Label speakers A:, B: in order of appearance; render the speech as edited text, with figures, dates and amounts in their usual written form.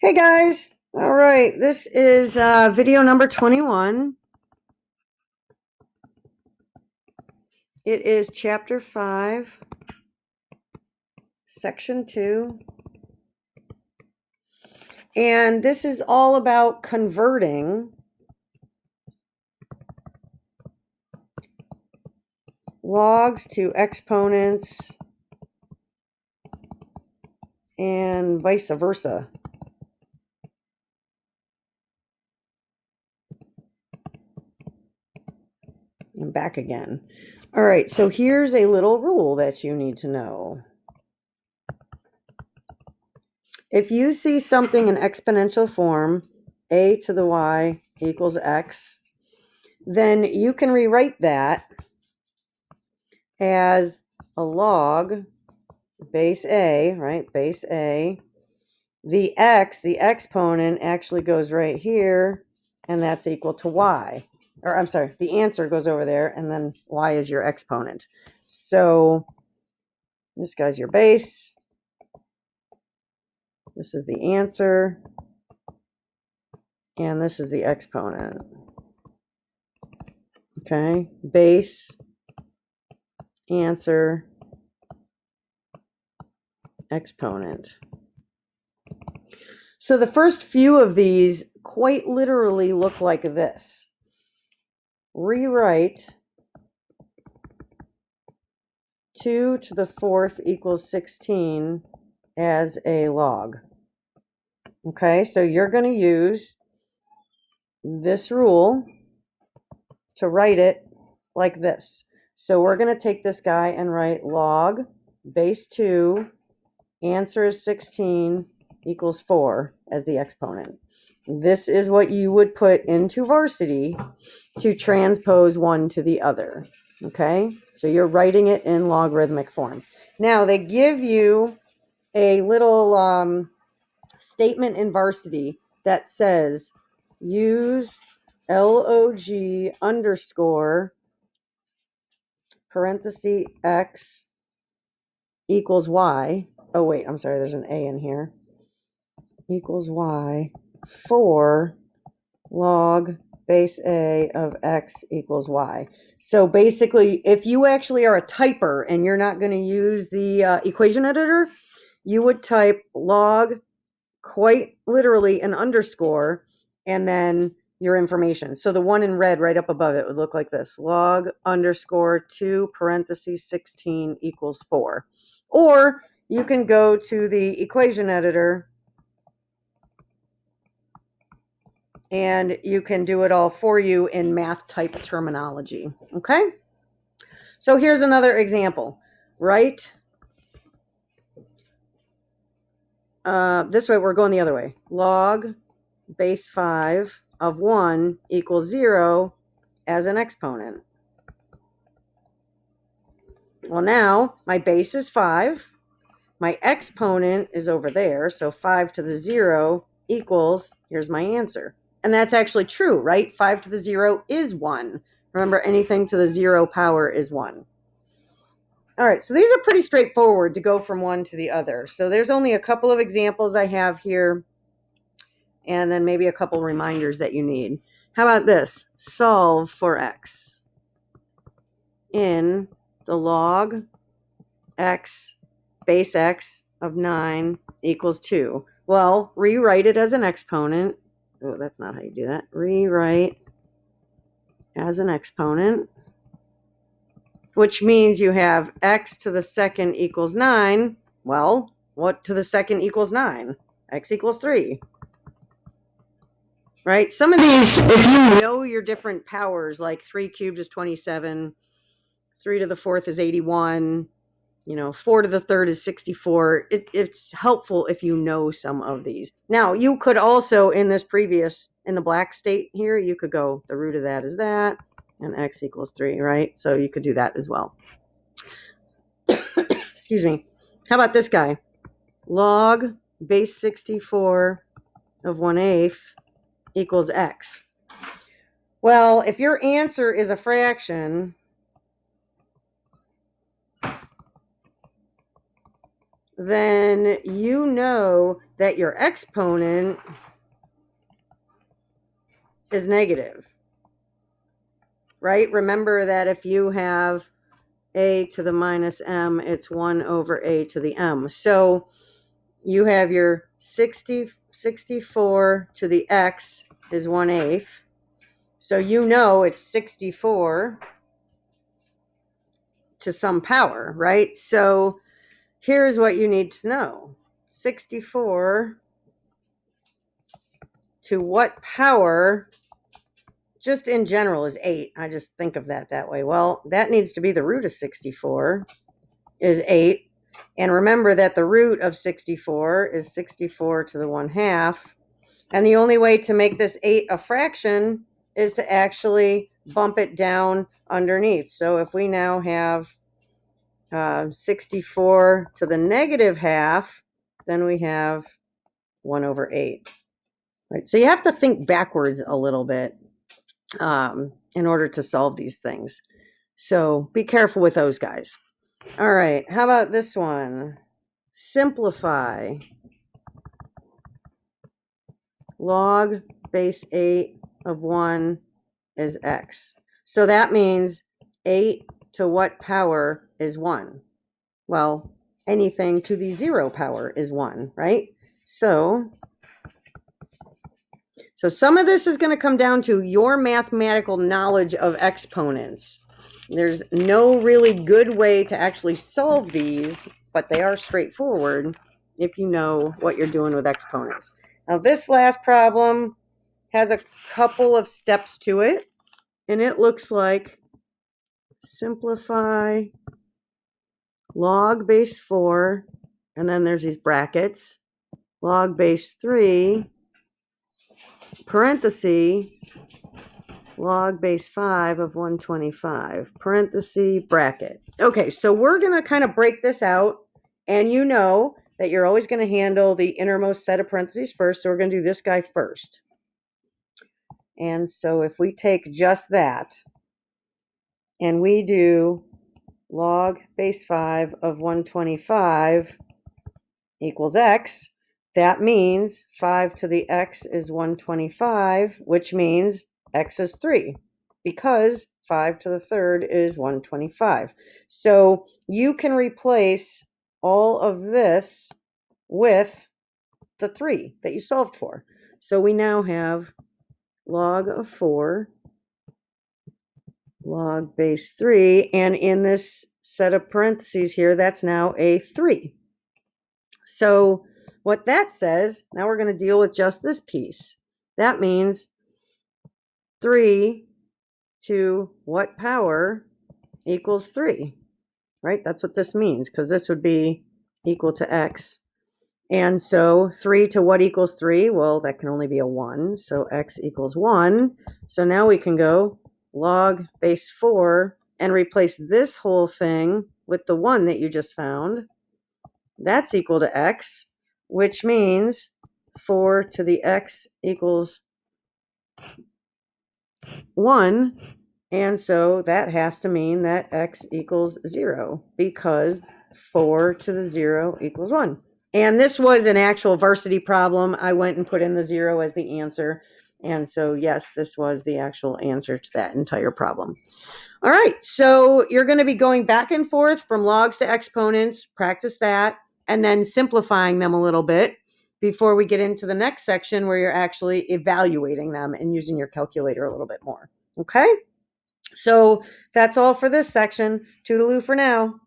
A: Hey guys, all right, this is video number 21. It is chapter 5, section 2, and this is all about converting logs to exponents and vice versa. And back again. All right, so here's a little rule that you need to know. If you see something in exponential form, a to the y equals x, then you can rewrite that as a log base a, right? Base a. The x, the exponent, actually goes right here, and that's equal to y. Or I'm sorry, the answer goes over there, and then y is your exponent. So this guy's your base. This is the answer. And this is the exponent. Okay, base, answer, exponent. So the first few of these quite literally look like this. Rewrite 2 to the 4th equals 16 as a log. Okay, so you're going to use this rule to write it like this. So we're going to take this guy and write log base 2, answer is 16 equals 4 as the exponent. This is what you would put into varsity to transpose one to the other. Okay, so you're writing it in logarithmic form. Now they give you a little statement in varsity that says use log underscore parenthesis x equals y. Oh wait, I'm sorry, there's an a in here. Equals y for log base a of x equals y. So basically, if you actually are a typer and you're not going to use the equation editor, you would type log, quite literally an underscore, and then your information. So the one in red right up above it would look like this: log underscore 2 parentheses 16 equals 4. Or you can go to the equation editor and you can do it all for you in math type terminology. Okay, so here's another example. Right, this way, we're going the other way. Log base 5 of 1 equals 0 as an exponent. Well, now my base is 5. My exponent is over there. So 5 to the 0 equals, here's my answer. And that's actually true, right? 5 to the 0 is 1. Remember, anything to the 0 power is 1. All right, so these are pretty straightforward to go from one to the other. So there's only a couple of examples I have here, and then maybe a couple reminders that you need. How about this? Solve for x in the log x base x of 9 equals 2. Well, rewrite it as an exponent. Oh, that's not how you do that. Rewrite as an exponent, which means you have x to the second equals 9. Well, what to the second equals 9? X equals 3. Right? Some of these, if you know your different powers, like 3 cubed is 27, 3 to the 4th is 81, 4 to the 3rd is 64. It's helpful if you know some of these. Now, you could also, in the black state here, you could go, the root of that is that, and x equals 3, right? So you could do that as well. Excuse me. How about this guy? Log base 64 of 1/8 equals x. Well, if your answer is a fraction, then you know that your exponent is negative, right? Remember that if you have a to the minus m, it's 1 over a to the m. So you have your 64 to the x is 1/8. So you know it's 64 to some power, right? So here's what you need to know. 64 to what power, just in general, is 8. I just think of that way. Well, that needs to be the root of 64 is 8. And remember that the root of 64 is 64 to the 1/2. And the only way to make this 8 a fraction is to actually bump it down underneath. So if we now have 64 to the negative half, then we have 1 over 8. Right? So you have to think backwards a little bit in order to solve these things. So be careful with those guys. All right, how about this one? Simplify. Log base 8 of 1 is x. So that means 8 to what power is 1? Well, anything to the 0 power is 1, right? So some of this is going to come down to your mathematical knowledge of exponents. There's no really good way to actually solve these, but they are straightforward if you know what you're doing with exponents. Now, this last problem has a couple of steps to it, and it looks like simplify log base 4, and then there's these brackets, log base 3, parenthesis, log base 5 of 125, parenthesis, bracket. Okay, so we're going to kind of break this out, and you know that you're always going to handle the innermost set of parentheses first, so we're going to do this guy first. And so if we take just that, and we do log base 5 of 125 equals x, that means 5 to the x is 125, which means x is 3, because 5 to the third is 125. So you can replace all of this with the 3 that you solved for. So we now have log of 4, log base 3, and in this set of parentheses here, that's now a 3. So what that says, now we're going to deal with just this piece. That means 3 to what power equals 3, right? That's what this means, because this would be equal to x. And so 3 to what equals 3? Well, that can only be a 1, so x equals 1. So now we can go log base 4 and replace this whole thing with the 1 that you just found. That's equal to x, which means 4 to the x equals 1. And so that has to mean that x equals 0, because 4 to the 0 equals 1. And this was an actual varsity problem. I went and put in the 0 as the answer. And so, yes, this was the actual answer to that entire problem. All right, so you're going to be going back and forth from logs to exponents. Practice that, and then simplifying them a little bit before we get into the next section where you're actually evaluating them and using your calculator a little bit more. Okay? So that's all for this section. Toodaloo for now.